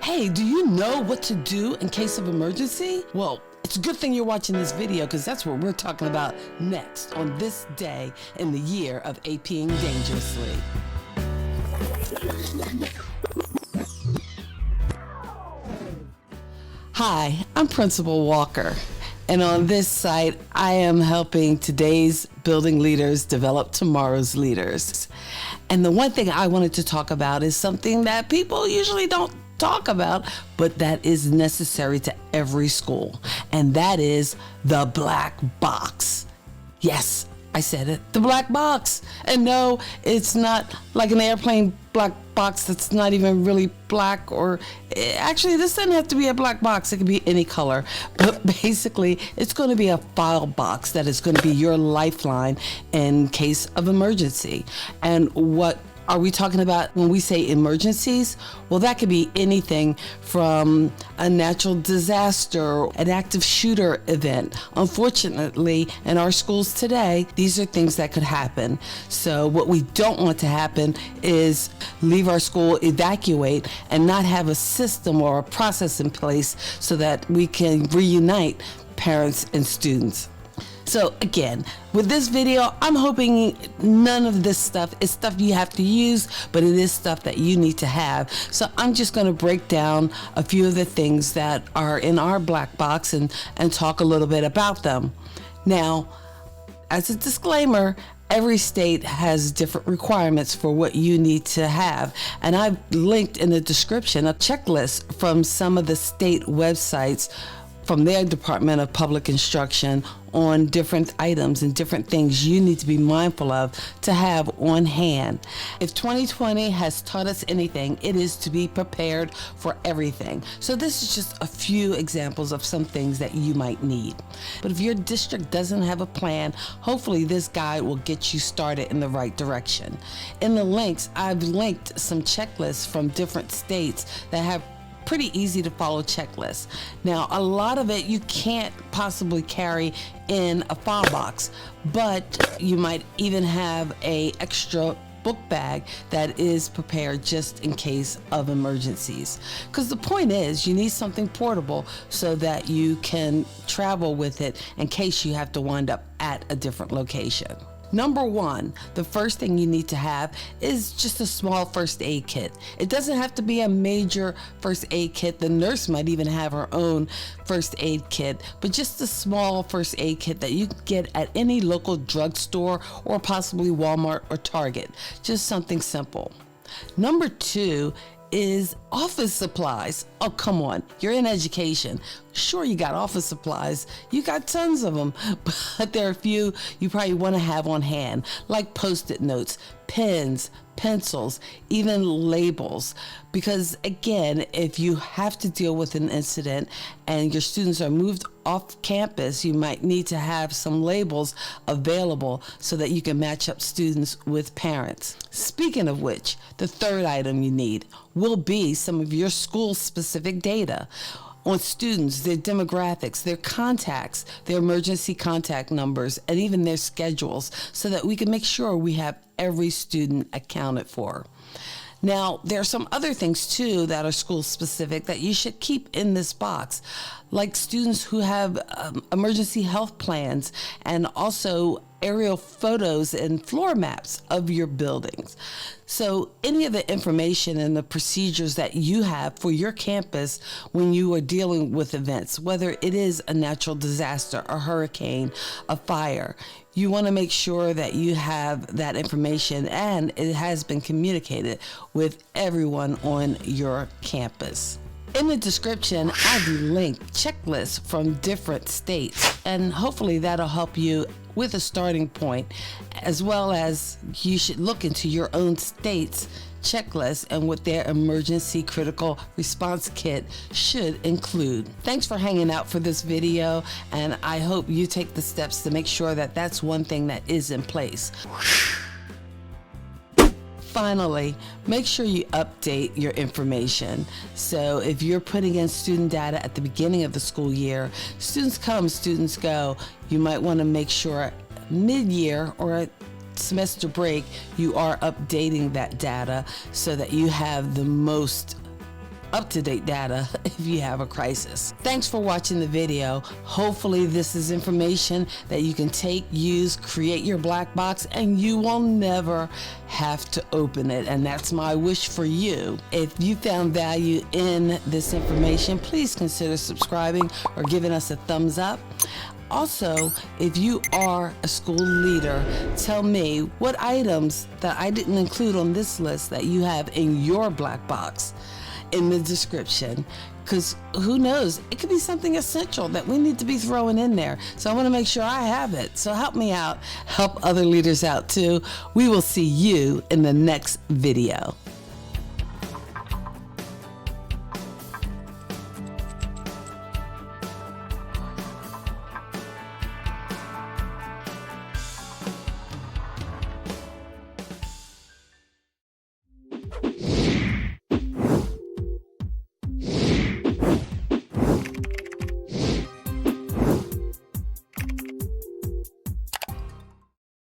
Hey, do you know what to do in case of emergency? Well, it's a good thing you're watching this video because that's what we're talking about next on this day in the year of APing dangerously. Hi, I'm Principal Walker, and on this site, I am helping today's building leaders develop tomorrow's leaders. And the one thing I wanted to talk about is something that people usually don't talk about, but that is necessary to every school, and that is the black box. Yes, I said it, the black box. And no, it's not like an airplane black box that's not even really black, or actually this doesn't have to be a black box, it can be any color, but basically it's going to be a file box that is going to be your lifeline in case of emergency. And what are we talking about when we say emergencies? Well, that could be anything from a natural disaster, an active shooter event. Unfortunately, in our schools today, these are things that could happen. So what we don't want to happen is leave our school, evacuate, and not have a system or a process in place so that we can reunite parents and students. So again, with this video, I'm hoping none of this stuff is stuff you have to use, but it is stuff that you need to have. So I'm just going to break down a few of the things that are in our black box and talk a little bit about them. Now, as a disclaimer, every state has different requirements for what you need to have. And I've linked in the description a checklist from some of the state websites from their Department of Public Instruction on different items and different things you need to be mindful of to have on hand. If 2020 has taught us anything, it is to be prepared for everything. So this is just a few examples of some things that you might need. But if your district doesn't have a plan, hopefully this guide will get you started in the right direction. In the links, I've linked some checklists from different states that have pretty easy to follow checklists. Now, a lot of it you can't possibly carry in a file box, but you might even have a extra book bag that is prepared just in case of emergencies. Because the point is, you need something portable so that you can travel with it in case you have to wind up at a different location. Number one, the first thing you need to have is just a small first aid kit. It doesn't have to be a major first aid kit. The nurse might even have her own first aid kit, but just a small first aid kit that you can get at any local drugstore or possibly Walmart or Target. Just something simple. Number two is office supplies. Oh, come on, you're in education. Sure, you got office supplies. You got tons of them, but there are a few you probably want to have on hand, like Post-it notes, pens, pencils, even labels. Because again, if you have to deal with an incident and your students are moved off campus, you might need to have some labels available so that you can match up students with parents. Speaking of which, the third item you need will be some of your school-specific data on students, their demographics, their contacts, their emergency contact numbers, and even their schedules, so that we can make sure we have every student accounted for. Now, there are some other things too that are school specific that you should keep in this box, like students who have emergency health plans and also aerial photos and floor maps of your buildings. So any of the information and the procedures that you have for your campus when you are dealing with events, whether it is a natural disaster, a hurricane, a fire, you want to make sure that you have that information and it has been communicated with everyone on your campus. In the description, I've linked checklists from different states, and hopefully that'll help you with a starting point, as well as you should look into your own state's checklist and what their emergency critical response kit should include. Thanks for hanging out for this video, and I hope you take the steps to make sure that that's one thing that is in place. Finally, make sure you update your information. So if you're putting in student data at the beginning of the school year, students come, students go, you might want to make sure mid-year or semester break, you are updating that data so that you have the most up-to-date data if you have a crisis. Thanks for watching the video. Hopefully this is information that you can take, use, create your black box, and you will never have to open it. And that's my wish for you. If you found value in this information, please consider subscribing or giving us a thumbs up. Also, if you are a school leader, tell me what items that I didn't include on this list that you have in your black box in the description, because who knows, it could be something essential that we need to be throwing in there. So I want to make sure I have it. So help me out, help other leaders out too. We will see you in the next video.